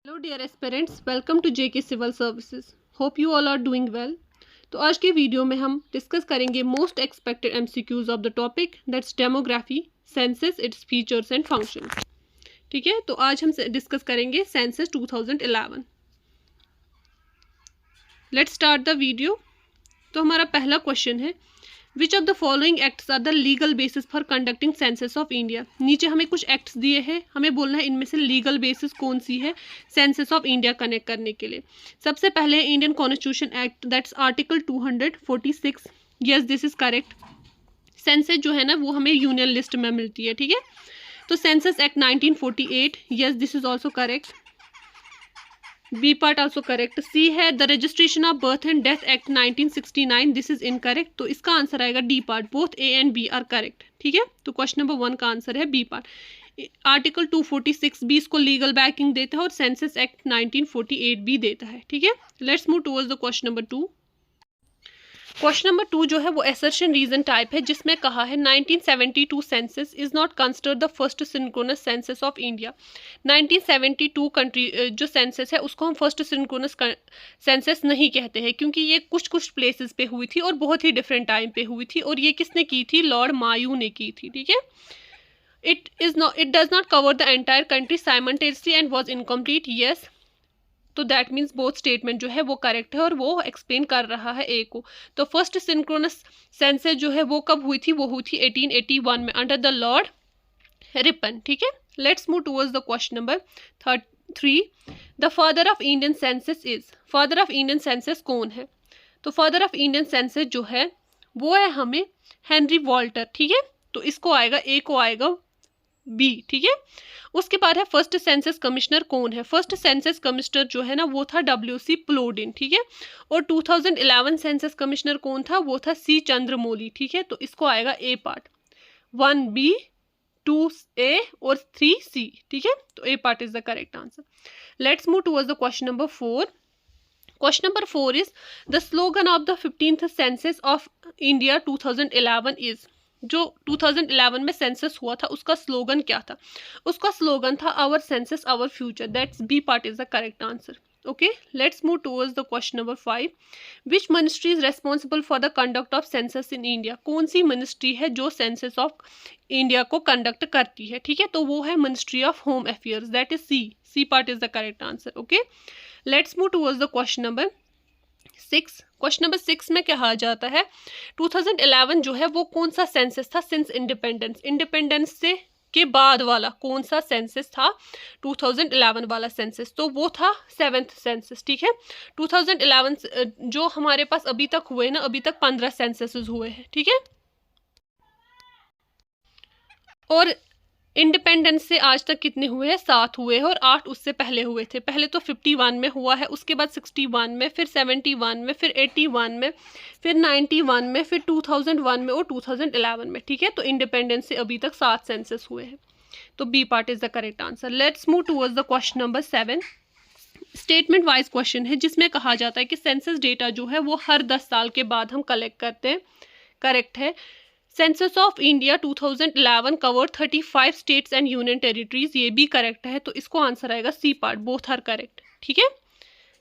Hello dear aspirants, welcome to JK civil services. Hope you all are doing well. तो आज के video में हम डिस्कस करेंगे most expected MCQs of the topic that's demography, census, its features and functions. ठीक है, तो आज हम डिस्कस करेंगे census 2011। Let's start the video. तो हमारा पहला क्वेश्चन है, which of the following acts are the legal basis for conducting census of India. नीचे हमें कुछ एक्ट्स दिए हैं, हमें बोलना है इनमें से लीगल बेसिस कौन सी है सेंसस ऑफ इंडिया कनेक्ट करने के लिए। सबसे पहले है Indian constitution act, that's article 246। Yes, this is correct. Census जो है ना वो हमें यूनियन लिस्ट में मिलती है। ठीक है, तो census act 1948, yes this is also correct. B part also correct. C है the registration of birth and death act 1969, this is incorrect. तो इसका आंसर आएगा D part. Both A and B are correct. ठीक है, तो question number 1 का answer है B part. Article 246 B इसको लीगल बैकिंग देता है और सेंसस एक्ट 1948 भी देता है। ठीक है, let's move towards the question number 2। Question number 2 जो है वो असर्शन रीजन टाइप है, जिसमें कहा है 1972 census is not considered the first synchronous census of India. 1972 country जो सेंसस है उसको हम फर्स्ट सिंक्रोनस सेंसस नहीं कहते हैं, क्योंकि ये कुछ कुछ प्लेसेस पे हुई थी और बहुत ही डिफरेंट टाइम पे हुई थी, और ये किसने की थी? लॉर्ड मायू ने की थी। ठीक है, it does not cover the entire country simultaneously and was incomplete. Yes, तो दैट मीन्स बोथ स्टेटमेंट जो है वो करेक्ट है और वो एक्सप्लेन कर रहा है ए को। तो फर्स्ट सिंक्रोनस सेंसस जो है वो कब हुई थी? वो हुई थी 1881 में अंडर द लॉर्ड रिपन। ठीक है, let's move towards the question number 3। The father of Indian census is. Father of Indian census कौन है? तो फादर ऑफ इंडियन सेंसस जो है वो है हमें हेनरी वॉल्टर। ठीक है, तो इसको आएगा, ए को आएगा बी। ठीक है, उसके बाद है फर्स्ट सेंसस कमिश्नर कौन है? फर्स्ट सेंसस कमिश्नर जो है ना वो था WC प्लोडिन। ठीक है, और 2011 सेंसस कमिश्नर कौन था? वो था C चंद्रमौली। ठीक है, तो इसको आएगा ए पार्ट। 1B 2A और 3C। ठीक है, तो A part is the correct answer. Let's move towards the question number 4। Question number 4 is the slogan of the 15th census of India 2011 is. जो 2011 में सेंसस हुआ था उसका स्लोगन क्या था? उसका स्लोगन था our census our future. That's B part is the correct answer. Okay, let's move towards the question number 5। Which ministry is responsible for the conduct of census in India. कौन सी ministry है जो census of India को conduct करती है? ठीक है, तो वो है ministry of home affairs, that is C part is the correct answer. Okay, let's move towards the question number 6। Question number 6 में कहा जाता है 2011 जो है वो कौन सा सेंसस था सिंस इंडिपेंडेंस। इंडिपेंडेंस से के बाद वाला कौन सा सेंसस था? 2011 वाला सेंसस, तो वो था 7th सेंसस। ठीक है, 2011 जो हमारे पास अभी तक हुए ना, अभी तक 15 सेंसस हुए हैं। ठीक है, और इंडिपेंडेंस से आज तक कितने हुए हैं? 7 हुए हैं, और 8 उससे पहले हुए थे। पहले तो 51 में हुआ है, उसके बाद 61 में, फिर 71 में, फिर 81 में, फिर 91 में, फिर 2001 में और 2011 में। ठीक है, तो इंडिपेंडेंस से अभी तक 7 सेंसस हुए हैं, तो B part is the correct answer. Let's move towards the question number 7। Statement wise question है, जिसमें कहा जाता है कि सेंसस डेटा जो है वो हर 10 साल के बाद हम कलेक्ट करते हैं। करेक्ट है। Census of India 2011 covered 35 states and union territories, ये भी करेक्ट है, तो इसको आंसर आएगा C part. Both are correct. ठीक है,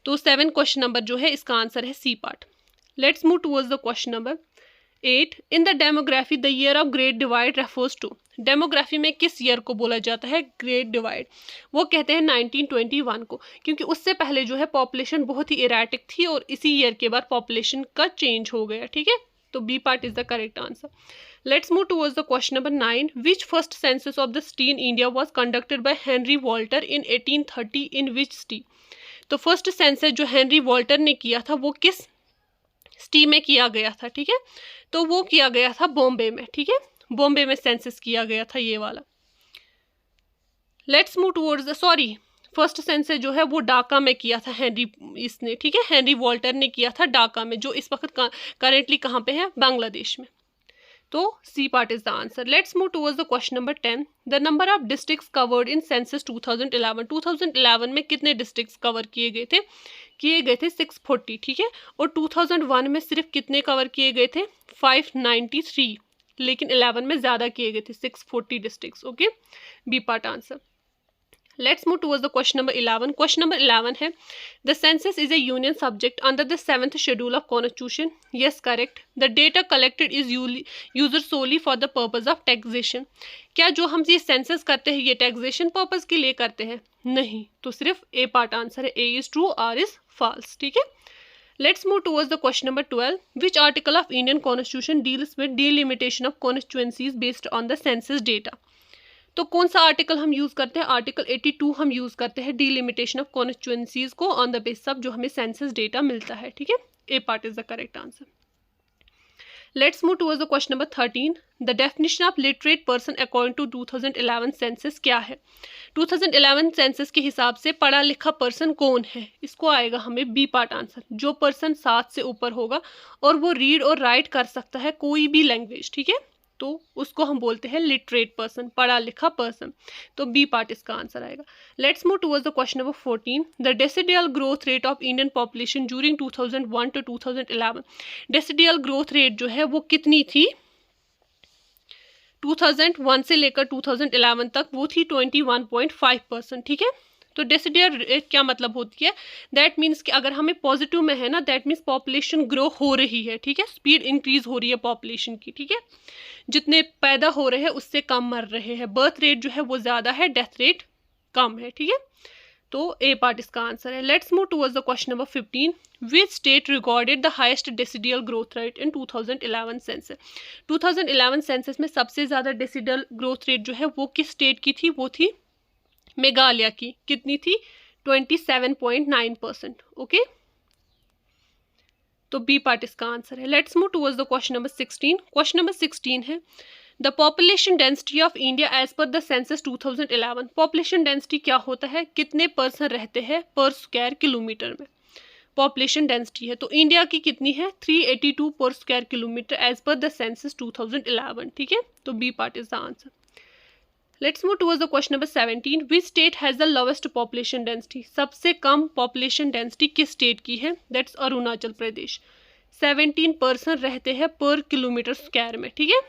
तो 7 क्वेश्चन नंबर जो है इसका आंसर है C part. Let's move towards the question number 8। In the demography the year of great divide refers to. Demography में किस ईयर को बोला जाता है ग्रेट डिवाइड? वो कहते हैं 1921 को, क्योंकि उससे पहले जो है पॉपुलेशन बहुत ही इरेटिक थी और इसी ईयर के बाद पॉपुलेशन का चेंज हो गया। ठीक है, तो B part is the correct answer. Let's move towards the question number 9. Which first census of the city in India was conducted by Henry Walter in 1830 in which city? तो first census जो Henry Walter ने किया था वो किस city में किया गया था? ठीक है, तो वो किया गया था बॉम्बे में। ठीक है, बॉम्बे में सेंसस किया गया था ये वाला। Let's move towards first census जो है वो ढाका में किया था इसने। ठीक है, हेनरी वॉल्टर ने किया था ढाका में, जो इस वक्त करेंटली कहाँ पे है? बांग्लादेश में। तो C part is the answer. Let's move towards the question number 10। The number of districts covered in census 2011। 2011 में कितने डिस्ट्रिक्ट्स कवर किए गए थे? 640। ठीक है, और 2001 में सिर्फ कितने कवर किए गए थे? 593, लेकिन 11 में ज़्यादा किए गए थे, 640 districts. Okay, B part answer. Let's move towards the question number 11. Question number 11 है the census is a union subject under the 7th schedule of constitution. Yes correct. The data collected is used solely for the purpose of taxation. क्या जो हम ये census करते हैं ये taxation purpose के लिए करते हैं? नहीं. तो सिर्फ ए पार्ट आंसर है. A is true, R is false. ठीक है. Let's move towards the question number 12. Which article of Indian constitution deals with delimitation of constituencies based on the census data. तो कौन सा आर्टिकल हम यूज करते हैं? Article 82 हम यूज करते हैं डिलिमिटेशन ऑफ कॉन्स्टिट्यूएंसीज को ऑन द बेसिस ऑफ जो हमें सेंसस डेटा मिलता है. ठीक है. A part is the correct answer. Let's move towards the question number 13. The definition of literate person according to 2011 census क्या है? 2011 सेंसस के हिसाब से पढ़ा लिखा पर्सन कौन है? इसको आएगा हमें बी पार्ट आंसर. जो पर्सन 7 से ऊपर होगा और वो रीड और राइट कर सकता है कोई भी लैंग्वेज. ठीक है. तो उसको हम बोलते हैं लिटरेट पर्सन, पढ़ा लिखा पर्सन. तो बी पार्ट इसका आंसर आएगा. Let's move towards the question number 14. The decadal growth rate of Indian population during 2001 to 2011. Decadal growth rate जो है वो कितनी थी? 2001 से लेकर 2011 तक वो थी 21.5%. ठीक है. तो डेसिडियल रेट क्या मतलब होती है? दैट मीन्स कि अगर हमें पॉजिटिव में है ना, दैट मीन्स पॉपुलेशन ग्रो हो रही है. ठीक है. स्पीड इंक्रीज हो रही है पॉपुलेशन की. ठीक है. जितने पैदा हो रहे हैं उससे कम मर रहे हैं. बर्थ रेट जो है वो ज़्यादा है, डेथ रेट कम है. ठीक है. तो ए पार्ट इसका आंसर है. Let's move towards the question number 15. Which state recorded the highest decadal growth rate in 2011 census. 2011 census में सबसे ज़्यादा डेसिडियल ग्रोथ रेट जो है वो किस स्टेट की थी? वो थी मेघालय की. कितनी थी? 27.9%. ओके. तो बी पार्ट इसका आंसर है. Let's move towards the question number 16. Question number 16 है the population density of India as per the census 2011. Population density क्या होता है? कितने पर्सन रहते हैं पर स्क्वायर किलोमीटर में. पॉपुलेशन डेंसिटी है. तो इंडिया की कितनी है? 382 per square kilometre as per the census 2011. ठीक है. तो B part is the answer. Let's move towards the question number 17. Which state has the lowest population density. सबसे कम पॉपुलेशन डेंसिटी किस स्टेट की है? दैट्स अरुणाचल प्रदेश. 17 पर्सन रहते हैं पर किलोमीटर स्क्वायर में. ठीक है.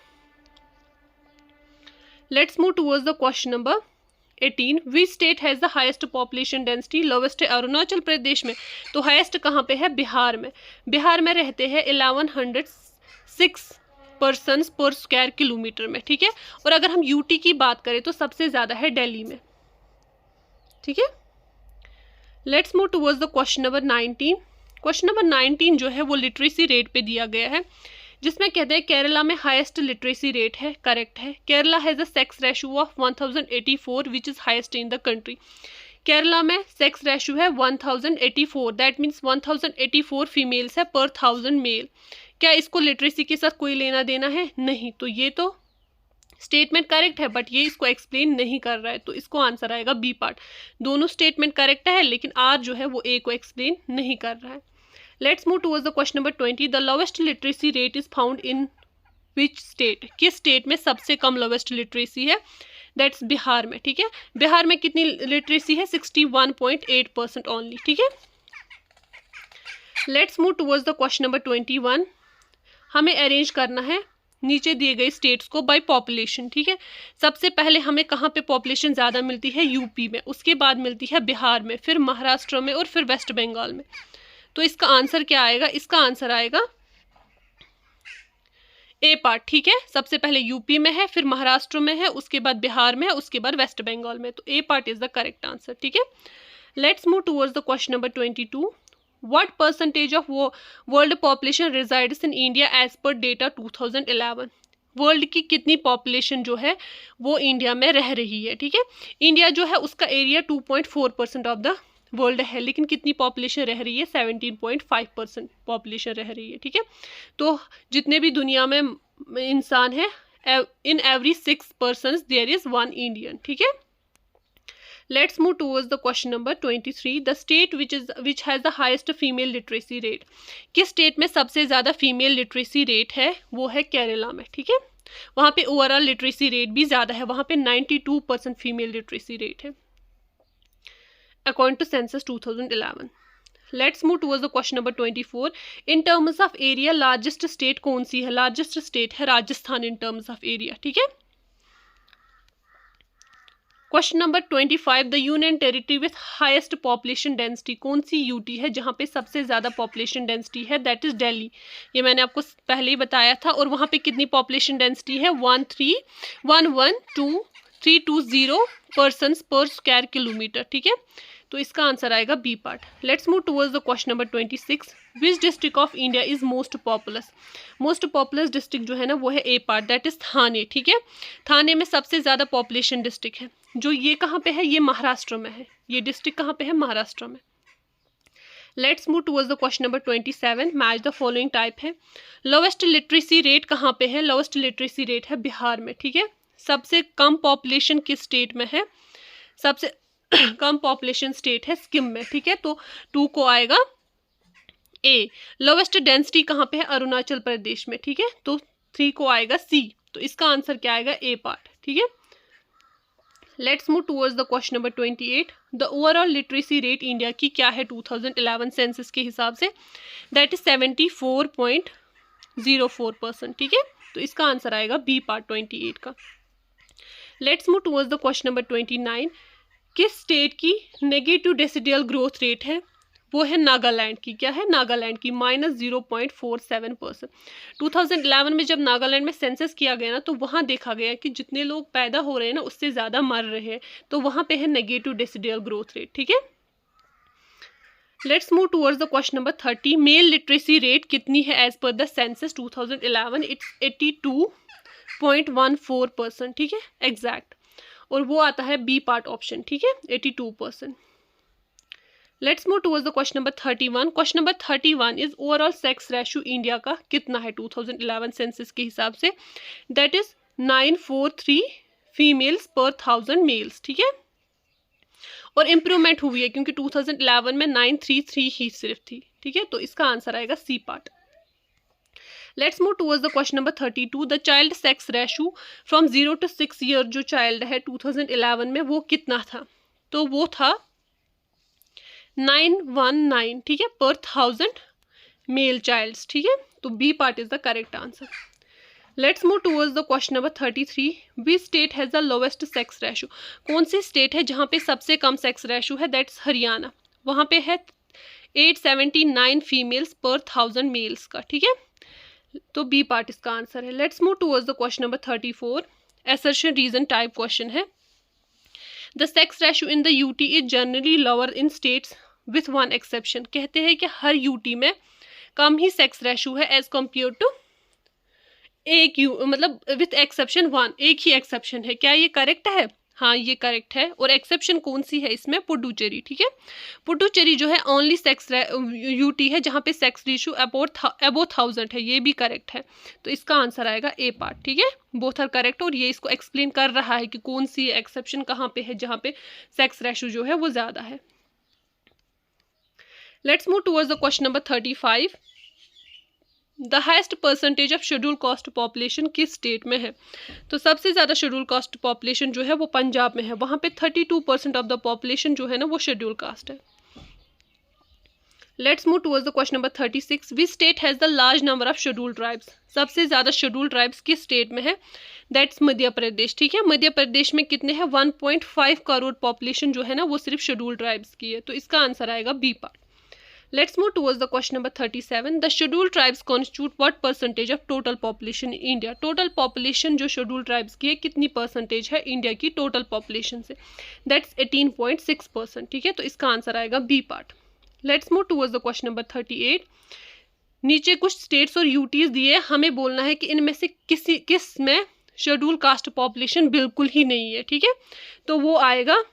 Let's move towards the question number 18. Which state has the highest population density. Lowest है अरुणाचल प्रदेश में. तो हाईएस्ट कहाँ पे है? बिहार में. बिहार में रहते हैं 1106 पर्सन्स पर स्क्वायर किलोमीटर में. ठीक है. और अगर हम यूटी की बात करें तो सबसे ज़्यादा है दिल्ली में. ठीक है. Let's move towards the question number 19. Question number 19 जो है वो लिटरेसी रेट पे दिया गया है, जिसमें कहते हैं केरला में हाईएस्ट लिटरेसी रेट है. करेक्ट है. Kerala has a sex ratio of 1084 which is highest in the country. Kerala में सेक्स रेशो है 1084. दैट मीन्स 1084 फीमेल्स है पर 1000 मेल. क्या इसको लिटरेसी के साथ कोई लेना देना है? नहीं. तो ये तो स्टेटमेंट करेक्ट है बट ये इसको एक्सप्लेन नहीं कर रहा है. तो इसको आंसर आएगा बी पार्ट. दोनों स्टेटमेंट करेक्ट है लेकिन आर जो है वो ए को एक्सप्लेन नहीं कर रहा है. Let's move towards the question number 20. The lowest literacy rate is found in which state. किस स्टेट में सबसे कम लोवेस्ट लिटरेसी है? दैट्स बिहार में. ठीक है. बिहार में कितनी लिटरेसी है? 61.8% ओनली. ठीक है. Let's move towards the question number 21. हमें अरेंज करना है नीचे दिए गए स्टेट्स को बाय पॉपुलेशन. ठीक है. सबसे पहले हमें कहाँ पे पॉपुलेशन ज़्यादा मिलती है? यूपी में. उसके बाद मिलती है बिहार में, फिर महाराष्ट्र में और फिर वेस्ट बंगाल में. तो इसका आंसर क्या आएगा? इसका आंसर आएगा ए पार्ट. ठीक है. सबसे पहले यूपी में है, फिर महाराष्ट्र में है, उसके बाद बिहार में है, उसके बाद वेस्ट बंगाल में. तो A part is the correct answer. ठीक है. Let's move towards the question number 22. What percentage of world population resides in India as per data 2011? World की कितनी पॉपुलेशन जो है वो इंडिया में रह रही है. ठीक है. इंडिया जो है उसका एरिया 2.4% ऑफ द वर्ल्ड है, लेकिन कितनी पॉपुलेशन रह रही है? 17.5% पॉपुलेशन रह रही है. ठीक है. तो जितने भी दुनिया में इंसान है, in every 6 persons there is 1 Indian. ठीक है. Let's move towards the question number 23. The state which has the highest female literacy rate. किस स्टेट में सबसे ज़्यादा फीमेल लिटरेसी रेट है? वो है केरला में. ठीक है. वहाँ पे ओवरऑल लिटरेसी रेट भी ज़्यादा है. वहाँ पे 92% फीमेल लिटरेसी रेट है according to census 2011. Let's move towards the question number 24. In terms of area largest state कौन सी है? लार्जेस्ट स्टेट है Rajasthan in terms of area. ठीक है. Question number 25, the union territory with highest population density, कौन सी UT है जहाँ पे सबसे ज़्यादा पॉपुलेशन डेंसिटी है? That is Delhi. ये मैंने आपको पहले ही बताया था। और वहाँ पे कितनी पॉपुलेशन डेंसिटी है? 13112 पर्सन्स पर स्क्वायर किलोमीटर, ठीक है। तो इसका आंसर आएगा B part. Let's move towards the question number 26, which district of India is most populous? Most populous district जो है ना वो है A part, that is Thane, ठीक है। थाने में सबसे ज़्यादा पॉपुलेशन डिस्ट्रिक्ट है। जो ये कहाँ पे है? ये महाराष्ट्र में है। ये डिस्ट्रिक्ट कहाँ पे है? महाराष्ट्र में। Let's move towards the question number 27, match the following type है। लोवेस्ट लिटरेसी रेट कहाँ पे है? लोवेस्ट लिटरेसी रेट है बिहार में, ठीक है। सबसे कम पॉपुलेशन किस स्टेट में है? सबसे कम पॉपुलेशन स्टेट है सिक्किम में, ठीक है। तो 2 को आएगा ए। लोवेस्ट डेंसिटी कहाँ पे है? अरुणाचल प्रदेश में, ठीक है। तो 3 को आएगा सी। तो इसका आंसर क्या आएगा? ए पार्ट, ठीक है। Let's move towards the question number 28, the overall literacy rate India की क्या है 2011 सेंसस के हिसाब से? दैट इज 74.04%, ठीक है। तो इसका आंसर आएगा बी पार्ट 28 का। Let's move towards the question number 29, किस स्टेट की नेगेटिव डेसिडियल ग्रोथ रेट है? वो है नागालैंड की। क्या है? नागालैंड की -0.47%। 2011 में जब नागालैंड में सेंसस किया गया ना, तो वहाँ देखा गया कि जितने लोग पैदा हो रहे हैं ना उससे ज़्यादा मर रहे हैं। तो वहाँ पे है नेगेटिव डेसिडियल ग्रोथ रेट, ठीक है। Let's move towards the question number 30, mail literacy rate कितनी है as per the census 2011? It's 82.14%, ठीक है, एग्जैक्ट। और वो आता है बी पार्ट ऑप्शन, ठीक है, 82%। Let's move towards the question number 31। Question number 31 is overall sex ratio India का कितना है 2011 सेंसस के हिसाब से? दैट इज 943 फीमेल्स पर 1000 मेल्स, ठीक है। और इम्प्रूवमेंट हुई है क्योंकि 2011 में 933 ही सिर्फ थी, ठीक है। तो इसका आंसर आएगा C part. Let's move towards the question number 32, the child sex ratio from 0 to 6 year जो चाइल्ड है 2011 में वो कितना था? तो वो था 919, ठीक है, पर 1000 मेल चाइल्ड्स, ठीक है। तो B part is the correct answer. Let's move towards the question number 33, which state has the lowest sex ratio? कौन सी स्टेट है जहाँ पे सबसे कम सेक्स रेशो है? दैट्स हरियाणा। वहाँ पे है 879 फीमेल्स पर 1000 मेल्स का, ठीक है। तो बी पार्ट इसका आंसर है। Let's move towards the question number 34, assertion reason type question है। The sex ratio in the UT is generally lower in states with one exception. कहते हैं कि हर यूटी में कम ही सेक्स रेशो है एज कम्पेयर टू एक मतलब विथ एक्सेप्शन 1, एक ही एक्सेप्शन है। क्या ये करेक्ट है? हाँ, ये करेक्ट है। और एक्सेप्शन कौन सी है इसमें? पुडुचेरी, ठीक है। पुडुचेरी जो है ओनली सेक्स यूटी है जहाँ पे सेक्स रेशियो अबो 1000 है। ये भी करेक्ट है। तो इसका आंसर आएगा ए पार्ट, ठीक है। Both are correct. और ये इसको एक्सप्लेन कर रहा है कि कौन सी एक्सेप्शन कहाँ पे है जहाँ पे सेक्स रेशियो जो है वो ज़्यादा है। Let's move towards the question number 35, the highest percentage of schedule caste population किस स्टेट में है? तो सबसे ज़्यादा शेड्यूल कास्ट पॉपुलेशन जो है वो पंजाब में है। वहाँ पे 32% ऑफ द पॉपुलेशन जो है ना वो शेड्यूल कास्ट है। Let's move towards the question number 36, which state has the large number of schedule tribes? सबसे ज़्यादा शेड्यूल ट्राइब्स किस स्टेट में है? दैट्स मध्य प्रदेश, ठीक है। मध्य प्रदेश में कितने हैं? 1.5 करोड़ पॉपुलेशन जो है ना वो सिर्फ शेड्यूल ट्राइब्स की है। तो इसका आंसर आएगा B part. Let's move towards the question number 37. The scheduled tribes constitute what percentage of total population in India? Total population जो scheduled tribes की है कितनी percentage है इंडिया की total population से? That's 18.6%, ठीक है। तो इसका आंसर आएगा B part. Let's move towards the question number 38. नीचे कुछ स्टेट्स और यूटीज दिए, हमें बोलना है कि इनमें से किस में शेड्यूल कास्ट पॉपुलेशन बिल्कुल ही नहीं है, ठीक है। तो वो आएगा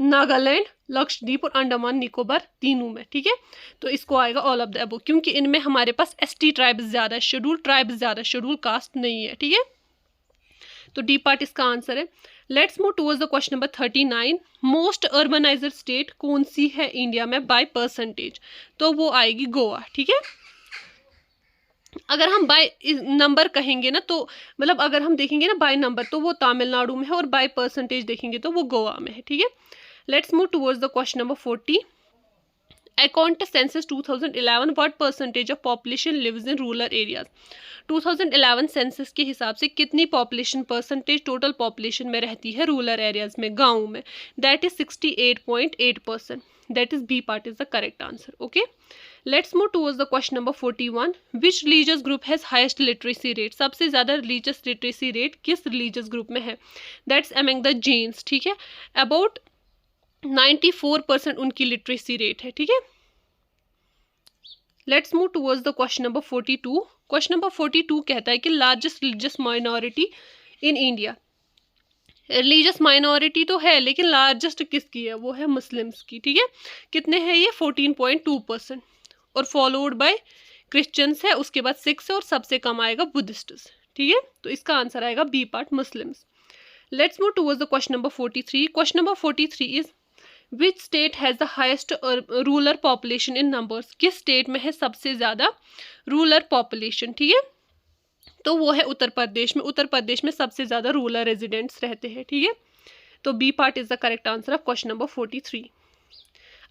नागालैंड, लक्षद्वीप और अंडमान निकोबार तीनों में, ठीक है। तो इसको आएगा ऑल ऑफ द अबव, क्योंकि इनमें हमारे पास एसटी ट्राइब्स ज़्यादा है, शेड्यूल ट्राइब्स ज़्यादा, शेड्यूल कास्ट नहीं है, ठीक है। तो डी पार्ट इसका आंसर है। Let's move towards the question number 39, most urbanised state कौन सी है इंडिया में बाय परसेंटेज? तो वो आएगी गोवा, ठीक है। अगर हम बाय नंबर कहेंगे ना तो मतलब अगर हम देखेंगे ना बाय नंबर तो वो तमिलनाडु में है, और बाय परसेंटेज देखेंगे तो वो गोवा में है, ठीक है। Let's move towards the question number 40, According to census 2011, what percentage of population lives in rural areas? 2011 census के हिसाब से कितनी पॉपुलेशन परसेंटेज टोटल पॉपुलेशन में रहती है रूरल एरियाज में, गाँव में? That is 68.8%. That is B part is the correct answer. Okay, let's move towards the question number 41. Which religious group has highest literacy rate? सबसे ज़्यादा रिलीजियस लिटरेसी रेट किस religious group में है? That's among the Jains. ठीक है, about 94% उनकी literacy rate है. ठीक है, let's move towards the question number 42. Question number 42 कहता है कि largest religious minority in India. Religious minority तो है लेकिन लार्जेस्ट किसकी है? वो है मुस्लिम्स की. ठीक है, कितने हैं ये? 14.2%. और फॉलोड बाय क्रिश्चियंस है, उसके बाद 6 है और सबसे कम आएगा बुद्धिस्ट्स. ठीक है, तो इसका आंसर आएगा B part Muslims. Let's move towards the question number 43. Question number 43 is which state has the highest rural population in numbers? किस स्टेट में है सबसे ज़्यादा रूरल पॉपुलेशन? ठीक है, तो वो है उत्तर प्रदेश में. उत्तर प्रदेश में सबसे ज़्यादा रूरल रेजिडेंट्स रहते हैं. ठीक है, तो B part is the correct answer of question number 43.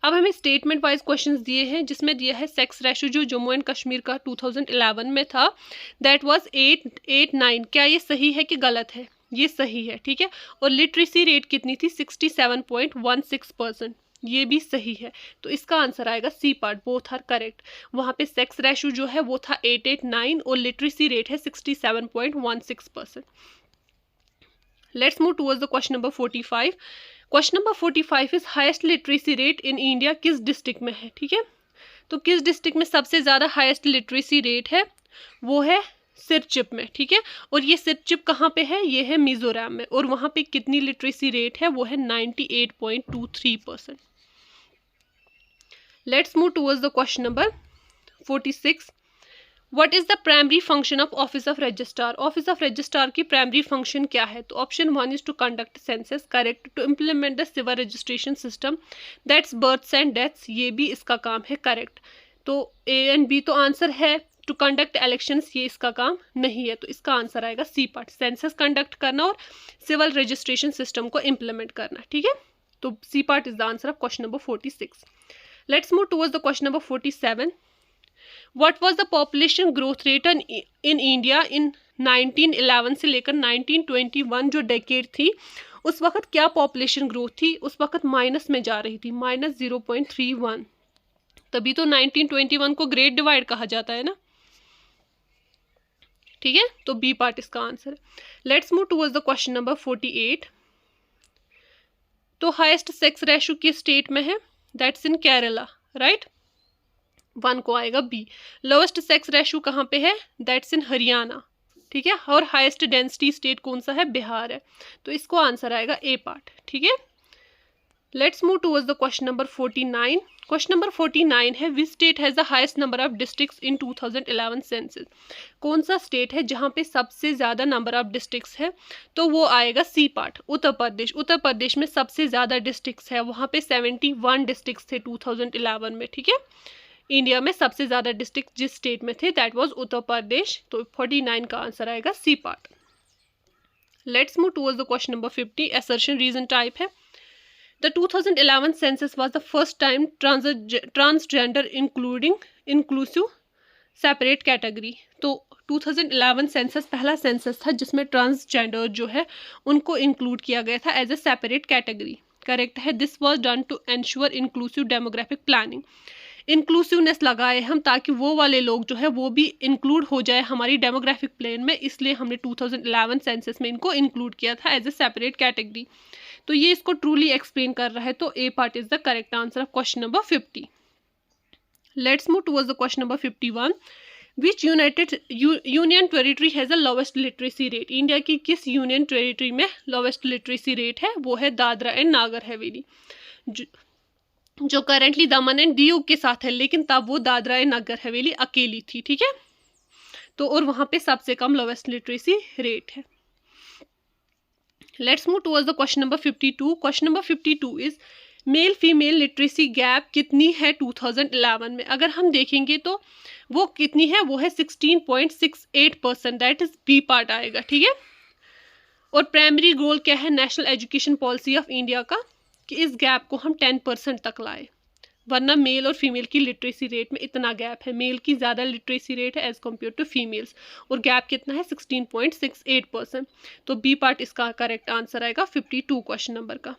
अब हमें स्टेटमेंट वाइज क्वेश्चंस दिए हैं, जिसमें दिया है सेक्स रेशो जो जम्मू एंड कश्मीर का 2011 में था, दैट वाज 889. क्या ये सही है कि गलत है? ये सही है. ठीक है, और लिटरेसी रेट कितनी थी? 67.16%. ये भी सही है, तो इसका आंसर आएगा C part. Both are correct. वहाँ पे सेक्स रेशो जो है वो था 889 और लिटरेसी रेट है 67.16%. Let's move towards the question number 45. Question number 45 is highest literacy rate in India किस डिस्ट्रिक्ट में है? ठीक है, तो किस डिस्ट्रिक्ट में सबसे ज़्यादा हाईएस्ट लिटरेसी रेट है? वो है सिरचिप में. ठीक है, और ये सिरचिप कहाँ पे है? ये है मिजोरम में. और वहाँ पे कितनी लिटरेसी रेट है? वो है 98.23%. Let's move towards the question number 46. What is the primary function of office of registrar? Office of registrar की प्राइमरी फंक्शन क्या है? तो option 1 is to conduct census, correct. To implement the civil registration system, that's births and deaths, ये भी इसका काम है, correct. तो ए एंड बी तो आंसर है. टू कंडक्ट इलेक्शंस, ये इसका काम नहीं है, तो इसका आंसर आएगा सी पार्ट. सेंसस कंडक्ट करना और सिविल रजिस्ट्रेशन सिस्टम को इम्प्लीमेंट करना. ठीक है, तो C part is the answer of question number 46. Let's move towards the question number 47. What was the population growth rate in India in 1911 से लेकर 1921 जो डेकेड थी, उस वक्त क्या पॉपुलेशन ग्रोथ थी? उस वक्त माइनस में जा रही थी, -0.31. तभी तो 1921 को ग्रेट डिवाइड कहा जाता है ना. ठीक है, तो बी पार्ट इसका आंसर है. Let's move towards the question number 48. तो हाईएस्ट सेक्स रेशो किस स्टेट में है? That's in Kerala, right. 1 को आएगा बी. लोवेस्ट सेक्स रेशो कहाँ पे है? दैट्स इन हरियाणा. ठीक है, और हाईएस्ट डेंसिटी स्टेट कौन सा है? बिहार है, तो इसको आंसर आएगा ए पार्ट. ठीक है, let's move towards the question number 49. Question number 49 है विच state has the highest number of districts in 2011 census? कौन सा स्टेट है जहाँ पे सबसे ज़्यादा नंबर ऑफ डिस्ट्रिक्ट्स है? तो वो आएगा सी पार्ट, उत्तर प्रदेश. उत्तर प्रदेश में सबसे ज़्यादा डिस्ट्रिक्ट्स है, वहाँ पे 71 डिस्ट्रिक्ट्स थे 2011 में. ठीक है, इंडिया में सबसे ज़्यादा डिस्ट्रिक्ट जिस स्टेट में थे दैट वाज उत्तर प्रदेश, तो 49 का आंसर आएगा C part. Let's move towards the question number 50. Assertion reason type है. The 2011 census was the first time transgender inclusive separate category. तो 2011 सेंसस पहला सेंसस था जिसमें ट्रांसजेंडर जो है उनको इंक्लूड किया गया था as a separate category. Correct है. This was done to ensure inclusive demographic planning. Inclusiveness लगाए हम ताकि वो वाले लोग जो है वो भी इंक्लूड हो जाए हमारी डेमोग्राफिक प्लान में, इसलिए हमने 2011 सेंसस में इनको इंक्लूड किया था एज ए सेपरेट कैटेगरी. तो ये इसको ट्रूली एक्सप्लेन कर रहा है, तो A part is the correct answer of question number 50. Let's move towards the question number 51. Which union territory has the lowest literacy rate? India की किस यूनियन टेरिटरी में लोवेस्ट लिटरेसी रेट है? वो है दादरा एंड नागर हवेली, जो करेंटली दमन एंड दीव के साथ है, लेकिन तब वो दादरा एंड नगर हवेली अकेली थी. ठीक है, तो और वहाँ पे सबसे कम लोवेस्ट लिटरेसी रेट है. Let's move towards the question number 52. Question number 52 is male female literacy gap कितनी है 2011 में? अगर हम देखेंगे तो वो कितनी है? वो है 16.68%. दैट इज बी पार्ट आएगा. ठीक है, और प्राइमरी गोल क्या है national education policy of India का? कि इस गैप को हम 10% तक लाए. वरना मेल और फीमेल की लिटरेसी रेट में इतना गैप है, मेल की ज़्यादा लिटरेसी रेट है एज कम्पेयर टू फीमेल्स, और गैप कितना है 16.68%। तो बी पार्ट इसका करेक्ट आंसर आएगा 52 क्वेश्चन नंबर का।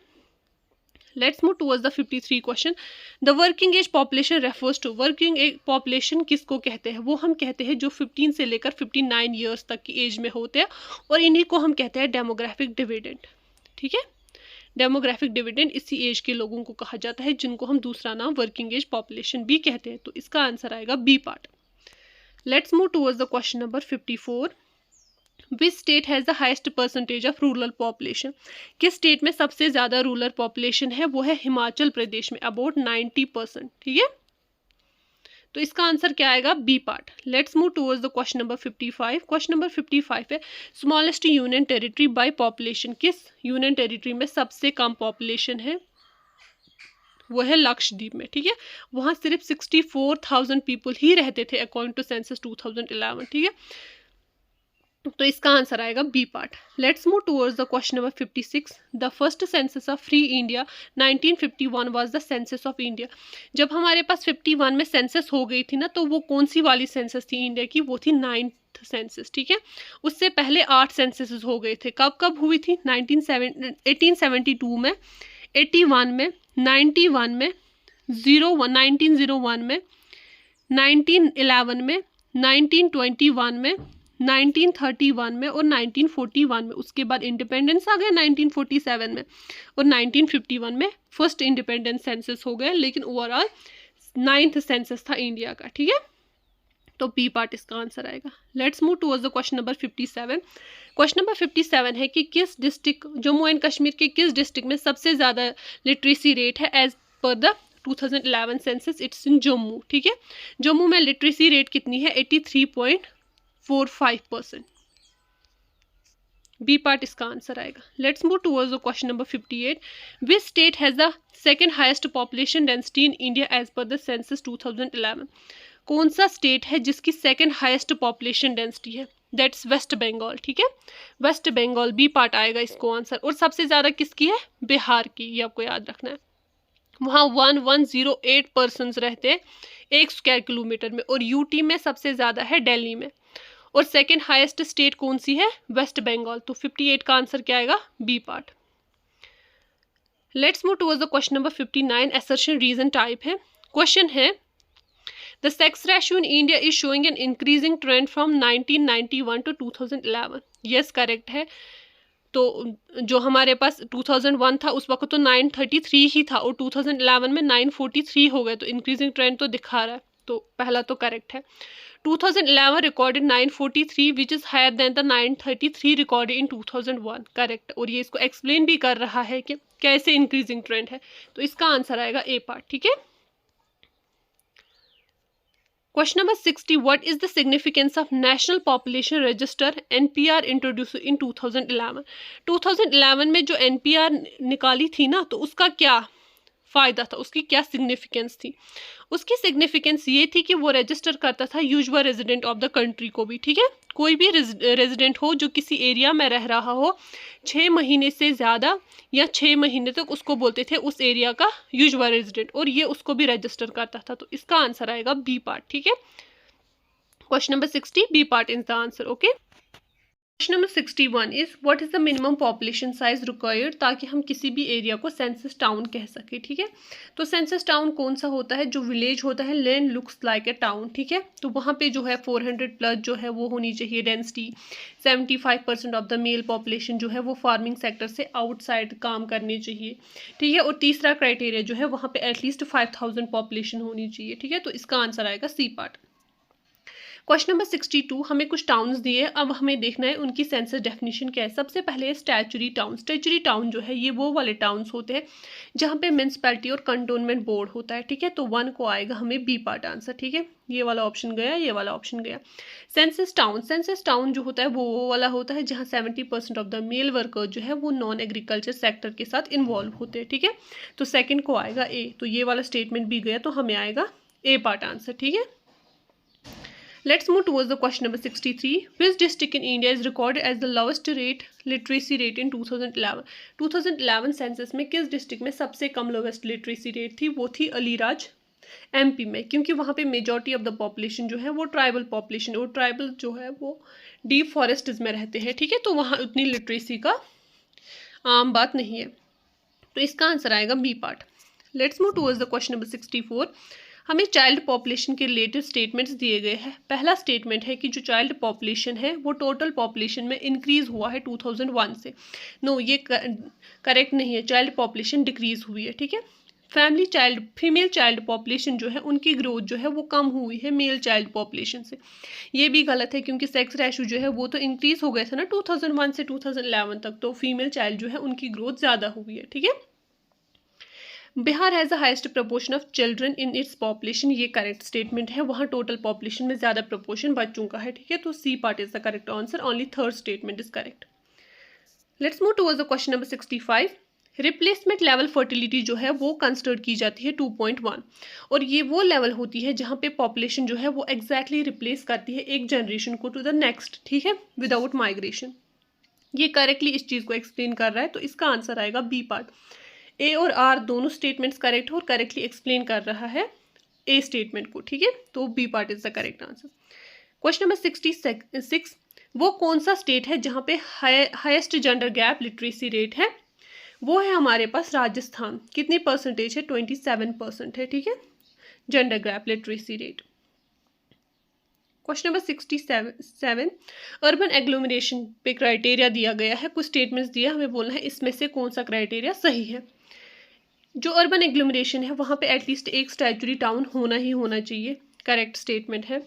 Let's move towards the 53 question. The working age population refers to, working age population किसको कहते हैं? वो हम कहते हैं जो 15 से लेकर 59 ईयर्स तक की एज में होते हैं, और इन्हीं को हम कहते हैं डेमोग्राफिक डिविडेंड। ठीक है, डेमोग्राफिक डिविडेंड इसी एज के लोगों को कहा जाता है, जिनको हम दूसरा नाम वर्किंग एज पॉपुलेशन भी कहते हैं। तो इसका आंसर आएगा B part. Let's move towards the question number 54। Which state has the highest percentage of rural population? किस स्टेट में सबसे ज़्यादा रूरल पॉपुलेशन है? वो है हिमाचल प्रदेश में, अबाउट 90%। ठीक है, तो इसका आंसर क्या आएगा? B part. Let's move towards the question number 55। Question number 55 है smallest union territory by population. किस यूनियन टेरिटरी में सबसे कम पॉपुलेशन है? वो है लक्षद्वीप में। ठीक है, वहाँ सिर्फ 64,000 पीपल ही रहते थे अकॉर्डिंग टू सेंसस 2011। ठीक है, तो इसका आंसर आएगा B part. Let's move towards the question number 56। The first census of free India 1951 was the census of India. जब हमारे पास 51 में सेंसस हो गई थी ना, तो वो कौन सी वाली सेंसस थी इंडिया की? वो थी 9th सेंसस। ठीक है, उससे पहले 8 सेंसस हो गए थे। कब कब हुई थी? 1872 में, 81 में, 91 में, 1901 में, 1911 में, 1921 में, 1931 में और 1941 में। उसके बाद इंडिपेंडेंस आ गया 1947 में, और 1951 में फर्स्ट इंडिपेंडेंस सेंसस हो गया, लेकिन ओवरऑल 9th सेंसस था इंडिया का। ठीक है, तो बी पार्ट इसका आंसर आएगा। Let's move towards the question number 57। Question number 57 है कि किस डिस्ट्रिक्ट, जम्मू एंड कश्मीर के किस डिस्ट्रिक्ट में सबसे ज़्यादा लिटरेसी रेट है as per the 2011 census? It's in Jammu. ठीक है, जम्मू में लिटरेसी रेट कितनी है? 83.45%। बी पार्ट इसका आंसर आएगा। Let's move towards the question number 58। Which state has the second highest population density in India as per the census 2011? कौन सा state है जिसकी सेकेंड हाइस्ट पॉपुलेशन डेंसिटी है? दैट्स वेस्ट बंगाल। ठीक है, वेस्ट बंगाल, बी पार्ट आएगा इसको आंसर। और सबसे ज़्यादा किसकी है? बिहार की, ये आपको याद रखना है। वहाँ 1108 पर्सन्स रहते हैं 1 स्क्वायर किलोमीटर में, और यूटी में सबसे ज़्यादा है दिल्ली में, और सेकेंड हाईएस्ट स्टेट कौन सी है? वेस्ट बंगाल। तो 58 का आंसर क्या आएगा? B part. Let's move towards the question number 59। Assertion reason type है। क्वेश्चन है the sex ratio in India is showing an increasing trend from 1991 to 2011। Yes, correct है। तो जो हमारे पास 2001 था उस वक्त तो 933 ही था, और 2011 में 943 हो गए, तो इंक्रीजिंग ट्रेंड तो दिखा रहा है। तो पहला तो करेक्ट है। 2011 recorded 943 which is higher than the 933 recorded in 2001। Correct, और ये इसको एक्सप्लेन भी कर रहा है कि कैसे इंक्रीजिंग ट्रेंड है। तो इसका आंसर आएगा ए पार्ट। ठीक है, question number 60। What is the significance of national population register NPR introduce इन 2011? 2011 में जो NPR निकाली थी ना, तो उसका क्या फ़ायदा था, उसकी क्या सिग्निफिकेंस थी? उसकी सिग्निफिकेंस ये थी कि वो रजिस्टर करता था usual resident of the country को भी। ठीक है, कोई भी रेजिडेंट हो जो किसी एरिया में रह रहा हो 6 महीने से ज़्यादा या 6 महीने तक, उसको बोलते थे उस एरिया का यूजुअल रेजिडेंट, और ये उसको भी रजिस्टर करता था। तो इसका आंसर आएगा बी पार्ट। ठीक है, question number 60 B part is the answer. Okay, question number 61 is what is the minimum population size required, ताकि हम किसी भी एरिया को सेंसस टाउन कह सके। ठीक है, तो सेंसस टाउन कौन सा होता है? जो विलेज होता है, land looks like a town. ठीक है, तो वहाँ पे जो है 400 प्लस जो है वो होनी चाहिए density. 75% of the mail population जो है वो फार्मिंग सेक्टर से आउटसाइड काम करनी चाहिए। ठीक है, और तीसरा क्राइटेरिया जो है वहाँ पे एटलीस्ट 5000 पॉपुलेशन होनी चाहिए। ठीक है, तो इसका आंसर आएगा सी पार्ट। Question number 62। हमें कुछ टाउन्स दिए, अब हमें देखना है उनकी सेंसस डेफिनेशन क्या है। सबसे पहले स्टैचुरी टाउन। स्टैचुरी टाउन जो है ये वो वाले टाउन्स होते हैं जहाँ पे म्यूनसिपैलिटी और कंटोनमेंट बोर्ड होता है। ठीक है, तो 1 को आएगा हमें बी पार्ट आंसर। ठीक है, ये वाला ऑप्शन गया, ये वाला ऑप्शन गया। सेंसस टाउन जो होता है वो वाला होता है जहाँ 70% ऑफ द मेल वर्कर जो है वो नॉन एग्रीकल्चर सेक्टर के साथ इन्वॉल्व होते हैं। ठीक है, तो सेकेंड को आएगा ए, तो ये वाला स्टेटमेंट भी गया, तो हमें आएगा ए पार्ट आंसर। ठीक है, Let's move towards the question number 63. Which district in India is recorded as the lowest literacy rate in 2011? 2011 census में किस डिस्ट्रिक्ट में सबसे कम लोवेस्ट लिटरेसी रेट थी? वो थी अलीराज एमपी में, क्योंकि वहाँ पे मेजॉरिटी ऑफ द पॉपुलेशन जो है वो ट्राइबल पॉपुलेशन, और ट्राइबल जो है वो डीप फॉरेस्ट्स में रहते हैं, ठीक है, तो वहाँ उतनी लिटरेसी का आम बात नहीं है, तो इसका आंसर आएगा B part. Let's move towards the question number 64। हमें चाइल्ड पॉपुलेशन के रिलेटेड स्टेटमेंट्स दिए गए हैं। पहला स्टेटमेंट है कि जो चाइल्ड पॉपुलेशन है वो टोटल पॉपुलेशन में इंक्रीज हुआ है 2001 से। नो, ये करेक्ट नहीं है, चाइल्ड पॉपुलेशन डिक्रीज हुई है, ठीक है। फीमेल चाइल्ड पॉपुलेशन जो है उनकी ग्रोथ जो है वो कम हुई है मेल चाइल्ड पॉपुलेशन से। ये भी गलत है, क्योंकि सेक्स रेशो जो है वो तो इंक्रीज हो गया था ना 2001 से 2011 तक, तो फीमेल चाइल्ड जो है उनकी ग्रोथ ज़्यादा हुई है, ठीक है। Bihar has the highest proportion of children in its population, ये करेक्ट स्टेटमेंट है, वहाँ टोटल पॉपुलेशन में ज़्यादा प्रपोर्शन बच्चों का है, ठीक है, तो C part is the correct answer, only third statement is correct. Let's move towards the question number 65। Replacement level fertility जो है वो कंसिडर की जाती है 2.1, और ये वो लेवल होती है जहाँ पे पॉपुलेशन जो है वो एग्जैक्टली रिप्लेस करती है एक जनरेशन को टू द नेक्स्ट, ठीक है, विदाउट माइग्रेशन। ये करेक्टली इस चीज़ को एक्सप्लेन कर रहा है, तो इसका आंसर आएगा बी पार्ट। ए और आर दोनों स्टेटमेंट्स करेक्ट हो और करेक्टली एक्सप्लेन कर रहा है ए स्टेटमेंट को, ठीक है, तो B part is the correct answer. Question number 66। वो कौन सा स्टेट है जहाँ पे highest gender gap literacy rate है? वो है हमारे पास राजस्थान। कितनी परसेंटेज है? 27% है, ठीक है, gender gap literacy rate. Question number 67। Urban agglomeration पे क्राइटेरिया दिया गया है, कुछ स्टेटमेंट्स दिया, हमें बोलना है इसमें से कौन सा क्राइटेरिया सही है। जो अर्बन एग्लोमरेशन है वहाँ पे एटलीस्ट एक स्टैचुरी टाउन होना ही होना चाहिए, करेक्ट स्टेटमेंट है।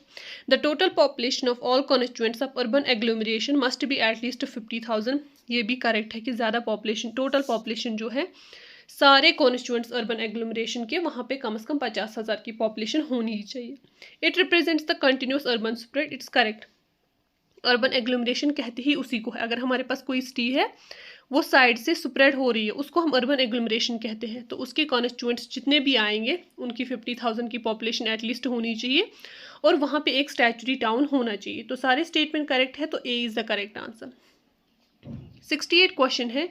The total population of all constituents of urban agglomeration must be at least 50,000, ये भी करेक्ट है कि ज़्यादा पॉपुलेशन, टोटल पॉपुलेशन जो है सारे कॉन्स्टिट्यूएंट्स अर्बन एग्लोमरेशन के वहाँ पे कम से कम 50,000 की पॉपुलेशन होनी ही चाहिए। It represents the continuous urban spread, it's correct. Urban agglomeration कहते ही उसी को है, अगर हमारे पास कोई सिटी है वो साइड से स्प्रेड हो रही है उसको हम अर्बन एग्लोमरेशन कहते हैं, तो उसके कॉन्स्टिट्यूएंट्स जितने भी आएंगे उनकी 50,000 की पॉपुलेशन एटलीस्ट होनी चाहिए और वहाँ पे एक स्टैचुरी टाउन होना चाहिए। तो सारे स्टेटमेंट करेक्ट है, तो A is the correct answer. 68 question है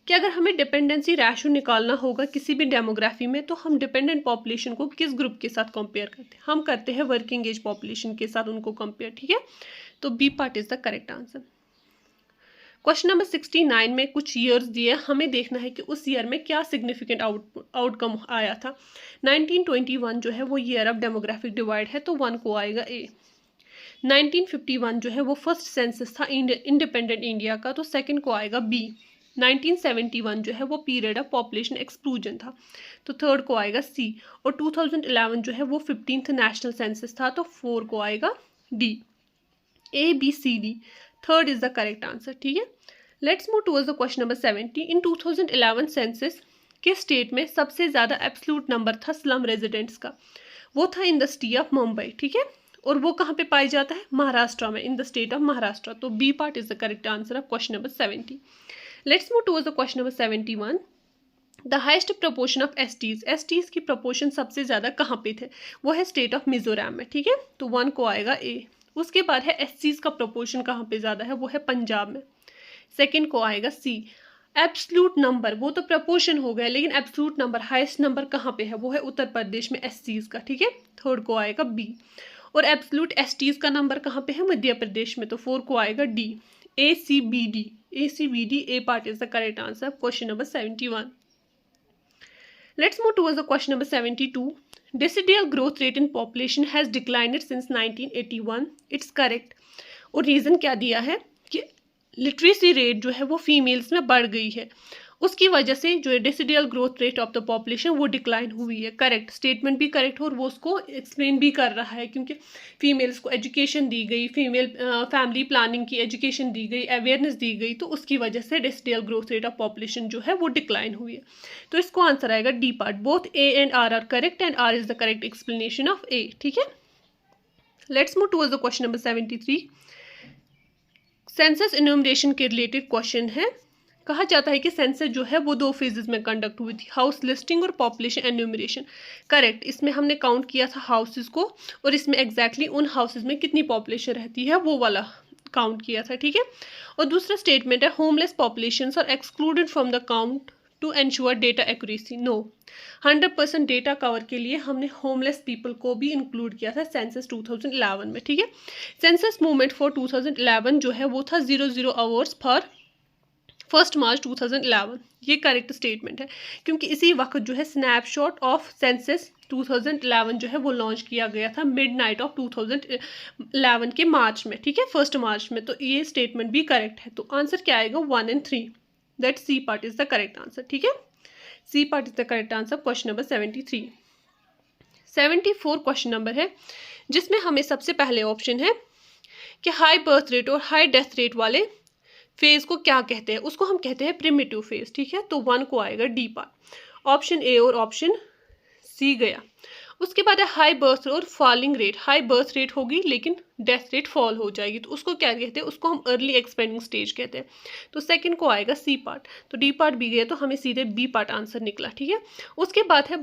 कि अगर हमें डिपेंडेंसी रेशो निकालना होगा किसी भी डेमोग्राफी में, तो हम डिपेंडेंट पॉपुलेशन को किस ग्रुप के साथ कंपेयर करते हैं? हम करते हैं वर्किंग एज पॉपुलेशन के साथ उनको कंपेयर, ठीक है, तो B part is the correct answer. Question number 69 में कुछ ईयर्स दिए, हमें देखना है कि उस ईयर में क्या सिग्निफिकेंट आउटकम आया था। 1921 जो है वो ईयर ऑफ डेमोग्राफिक डिवाइड है, तो 1 को आएगा ए। 1951 जो है वो फर्स्ट सेंसस था इंडिपेंडेंट इंडिया का, तो सेकंड को आएगा बी। 1971 जो है वो पीरियड ऑफ पॉपुलेशन एक्सक्लूजन था, तो थर्ड को आएगा सी। और 2011 जो है वो 15th नेशनल सेंसस था, तो 4 को आएगा D. A B C D, third is the correct answer, ठीक है। Let's move towards the question number 70। In 2011 census किस स्टेट में सबसे ज़्यादा एब्सोल्यूट नंबर था स्लम रेजिडेंट्स का? वो था in the city of Mumbai, ठीक है, और वो कहाँ पे पाई जाता है? महाराष्ट्र में, in the state of Maharashtra, तो B part is the correct answer of question number 70। Let's move towards the question number 71। The highest proportion of STs की प्रपोर्शन सबसे ज़्यादा कहाँ पे थे? वो है स्टेट ऑफ मिजोरम में, ठीक है, तो 1 को आएगा ए। उसके बाद है एससीज का प्रपोर्शन कहाँ पे ज़्यादा है? वो है पंजाब में, सेकंड को आएगा सी। एब्सोल्यूट नंबर वो तो प्रपोर्शन हो गया, लेकिन एब्सोल्यूट नंबर हाईएस्ट नंबर कहाँ पे है? वो है उत्तर प्रदेश में एससीज का, ठीक है, थर्ड को आएगा बी। और एब्सोल्यूट एसटीज का नंबर कहाँ पे है? मध्य प्रदेश में, तो 4 को आएगा D. A C B D, A part is the correct answer question number 71। Let's move towards the question number 72। Decidial growth rate in population has declined since 1981. It's correct. और reason क्या दिया है कि लिटरेसी रेट जो है वो females में बढ़ गई है, उसकी वजह से जो decadal growth rate of the population वो डिक्लाइन हुई है। करेक्ट स्टेटमेंट भी करेक्ट हो और वो उसको एक्सप्लेन भी कर रहा है, क्योंकि फीमेल्स को एजुकेशन दी गई, फैमिली प्लानिंग की एजुकेशन दी गई, अवेयरनेस दी गई, तो उसकी वजह से डेसिडियल ग्रोथ रेट ऑफ पॉपुलेशन जो है वो डिक्लाइन हुई है। तो इसको आंसर आएगा D part. Both A and R correct and R is the correct explanation of A, ठीक है। Let's move towards the question number 73। Census enumeration के रिलेटेड क्वेश्चन है, कहा जाता है कि सेंसस जो है वो 2 फेजेस में कंडक्ट हुई थी, हाउस लिस्टिंग और पॉपुलेशन एन्यूमरेशन। करेक्ट, इसमें हमने काउंट किया था हाउसेस को, और इसमें एग्जैक्टली उन हाउसेस में कितनी पॉपुलेशन रहती है वो वाला काउंट किया था, ठीक है। और दूसरा स्टेटमेंट है homeless populations are excluded from the count to ensure data accuracy. No, 100% data cover के लिए हमने होमलेस पीपल को भी इंक्लूड किया था सेंसस 2011 में, ठीक है। सेंसस मूवमेंट फॉर 2011 जो है वो था 00 आवर्स फॉर 1 मार्च 2011। ये करेक्ट स्टेटमेंट है, क्योंकि इसी वक्त जो है स्नैपशॉट ऑफ सेंसस 2011 जो है वो लॉन्च किया गया था मिडनाइट ऑफ 2011 के मार्च में, ठीक है, 1 मार्च में। तो ये स्टेटमेंट भी करेक्ट है। तो आंसर क्या आएगा 1 और 3, that C part is the correct answer, ठीक है। C part is the correct answer question number 73। 74 question number है, जिसमें हमें सबसे पहले ऑप्शन है कि हाई बर्थ रेट और हाई डेथ रेट वाले फेज को क्या कहते हैं। उसको हम कहते हैं प्रिमिटिव फेज, ठीक है। तो 1 को आएगा डी पार्ट, ऑप्शन ए और ऑप्शन सी गया। उसके बाद है हाई बर्थ और falling rate. High birth rate होगी लेकिन डेथ रेट फॉल हो जाएगी, तो उसको क्या कहते हैं, उसको हम अर्ली एक्सपेंडिंग स्टेज कहते हैं। तो सेकंड को आएगा सी पार्ट, तो डी पार्ट भी गया, तो हमें सीधे बी पार्ट आंसर निकला, ठीक है। उसके बाद है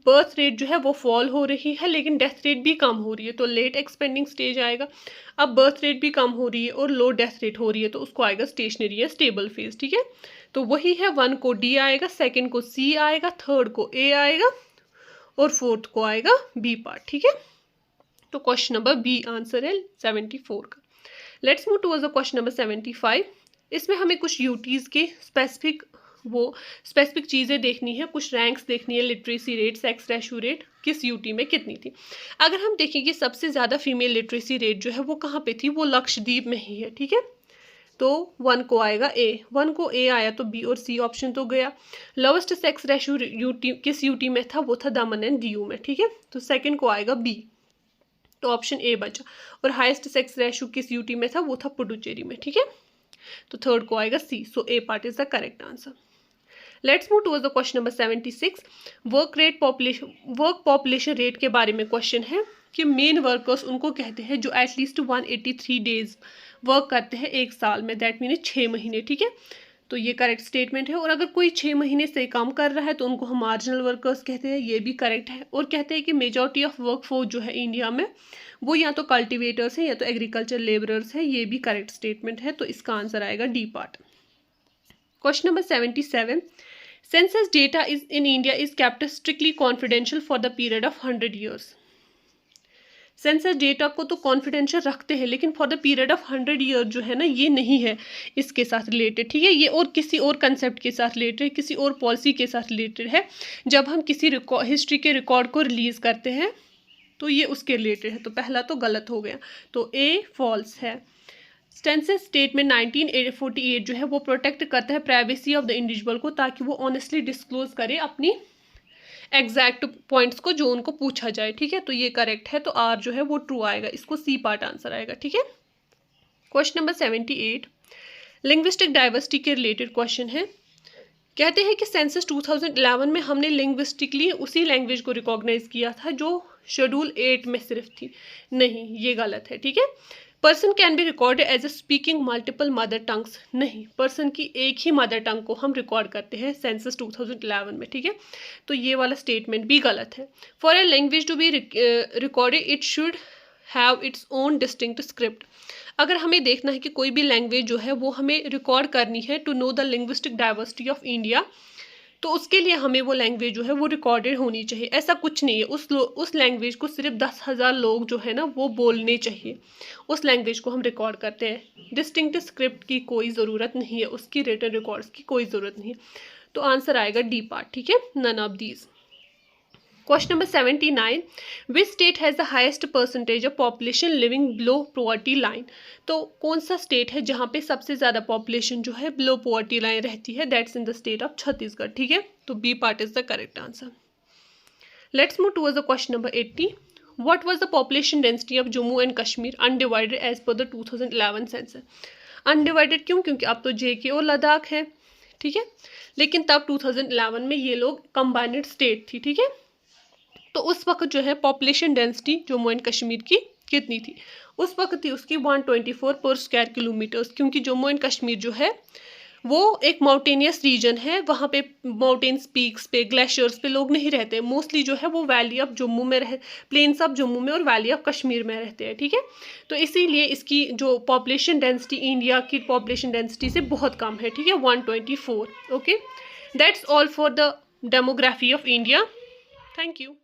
बर्थ रेट जो है वो फॉल हो रही है लेकिन डेथ रेट भी कम हो रही है, तो लेट एक्सपेंडिंग स्टेज आएगा। अब बर्थ रेट भी कम हो रही है और लो डेथ रेट हो रही है, तो उसको आएगा स्टेशनरी या स्टेबल फेज, ठीक है। तो वही है, 1 को डी आएगा, सेकेंड को सी आएगा, थर्ड को ए आएगा और फोर्थ को आएगा बी पार्ट, ठीक है। तो क्वेश्चन नंबर बी आंसर है 74 का। Let's move towards the question number 75। इसमें हमें कुछ यूटीज के स्पेसिफिक चीज़ें देखनी है, कुछ रैंक्स देखनी है, literacy rate, sex ratio rate किस यूटी में कितनी थी। अगर हम देखेंगे सबसे ज़्यादा फीमेल लिटरेसी रेट जो है वो कहाँ पे थी, वो लक्षद्वीप में ही है, ठीक है। तो 1 को आएगा ए, 1 को ए आया तो बी और सी ऑप्शन तो गया। लोवेस्ट सेक्स रेशो यूटी किस यूटी में था, वो था दमन एंड दीव में, ठीक है। तो सेकंड को आएगा बी, तो ऑप्शन ए बचा। और हाईएस्ट सेक्स रेशो किस यूटी में था, वो था पुडुचेरी में, ठीक है। तो थर्ड को आएगा C, so A part is the correct answer. Let's move towards the question number 76। Work population rate के बारे में क्वेश्चन है कि मेन वर्कर्स उनको कहते हैं जो एटलीस्ट 183 डेज वर्क करते हैं एक साल में, दैट मीन 6 महीने, ठीक है। तो ये करेक्ट स्टेटमेंट है। और अगर कोई 6 महीने से कम कर रहा है तो उनको हम मार्जिनल वर्कर्स कहते हैं, ये भी करेक्ट है। और कहते हैं कि मेजॉरिटी ऑफ वर्क फोर्स जो है इंडिया में वो या तो कल्टिवेटर्स है या तो एग्रीकल्चर लेबरर्स है, ये भी करेक्ट स्टेटमेंट है। तो इसका आंसर आएगा D part. Question number 77। Census data is in India is kept strictly confidential for the period of 100 years. Census data को तो कॉन्फिडेंशियल रखते हैं लेकिन for the period of 100 year जो है ना, ये नहीं है इसके साथ रिलेटेड, ठीक है। ये और किसी और कंसेप्ट के साथ रिलेटेड है, किसी और पॉलिसी के साथ रिलेटेड है। जब हम किसी हिस्ट्री के रिकॉर्ड को रिलीज करते हैं तो ये उसके रिलेटेड है। तो पहला तो गलत हो गया, तो ए फॉल्स है। सेंसस स्टेटमेंट 1948 जो है वो प्रोटेक्ट करता है प्राइवेसी ऑफ द इंडिविजुअल को, ताकि वो ऑनेस्टली डिस्क्लोज करे अपनी एग्जैक्ट पॉइंट्स को जो उनको पूछा जाए, ठीक है। तो ये करेक्ट है, तो आर जो है वो ट्रू आएगा, इसको सी पार्ट आंसर आएगा, ठीक है। क्वेश्चन नंबर 78 लिंग्विस्टिक डाइवर्सिटी के रिलेटेड क्वेश्चन है। कहते हैं कि सेंसस 2011 में हमने लिंग्विस्टिकली उसी लैंग्वेज को रिकॉग्नाइज किया था जो शेड्यूल 8 में सिर्फ थी। नहीं, ये गलत है, ठीक है। Person can be recorded as a speaking multiple mother tongues. नहीं, पर्सन की एक ही मदर टंग को हम रिकॉर्ड करते हैं सेंसस 2011 में, ठीक है। तो ये वाला स्टेटमेंट भी गलत है। For a language to be recorded it should have its own distinct script. अगर हमें देखना है कि कोई भी लैंग्वेज जो है वो हमें रिकॉर्ड करनी है to know the linguistic diversity of India, तो उसके लिए हमें वो लैंग्वेज जो है वो रिकॉर्डेड होनी चाहिए। ऐसा कुछ नहीं है, उस लैंग्वेज को सिर्फ 10,000 लोग जो है ना वो बोलने चाहिए, उस लैंग्वेज को हम रिकॉर्ड करते हैं। डिस्टिंक्ट स्क्रिप्ट की कोई ज़रूरत नहीं है, उसकी रिटन रिकॉर्ड्स की कोई ज़रूरत नहीं है। तो आंसर आएगा डी पार्ट, ठीक है, none of these. Question number 79 which state has the highest percentage of population living below poverty line. तो कौन सा स्टेट है जहाँ पे सबसे ज़्यादा पॉपुलेशन जो है बिलो पॉवर्टी लाइन रहती है, that's in the state of Chhattisgarh, ठीक है। तो B part is the correct answer. Let's move towards the question number 80 what was the population density of Jammu and Kashmir undivided as per the 2011 census. Undivided क्यों, क्योंकि अब तो JK और लद्दाख है, ठीक है। लेकिन तब 2011 में ये लोग कंबाइंड स्टेट थी, ठीक है। तो उस वक्त जो है population density Jammu and Kashmir की कितनी थी, उस वक्त थी उसकी 124 पर स्क्वायर किलोमीटर्स, क्योंकि जम्मू एंड कश्मीर जो है वो एक माउंटेनियस रीजन है, वहाँ पे माउंटेन्स पीक्स पे ग्लेशियर्स पे लोग नहीं रहते, मोस्टली जो है वो वैली ऑफ जम्मू में प्लेन्स ऑफ जम्मू में और वैली ऑफ कश्मीर में रहते हैं, ठीक है। तो इसीलिए इसकी जो पॉपुलेशन डेंसिटी इंडिया की पॉपुलेशन डेंसिटी से बहुत कम है, ठीक है, 124। Okay, that's all for the demography of India. Thank you.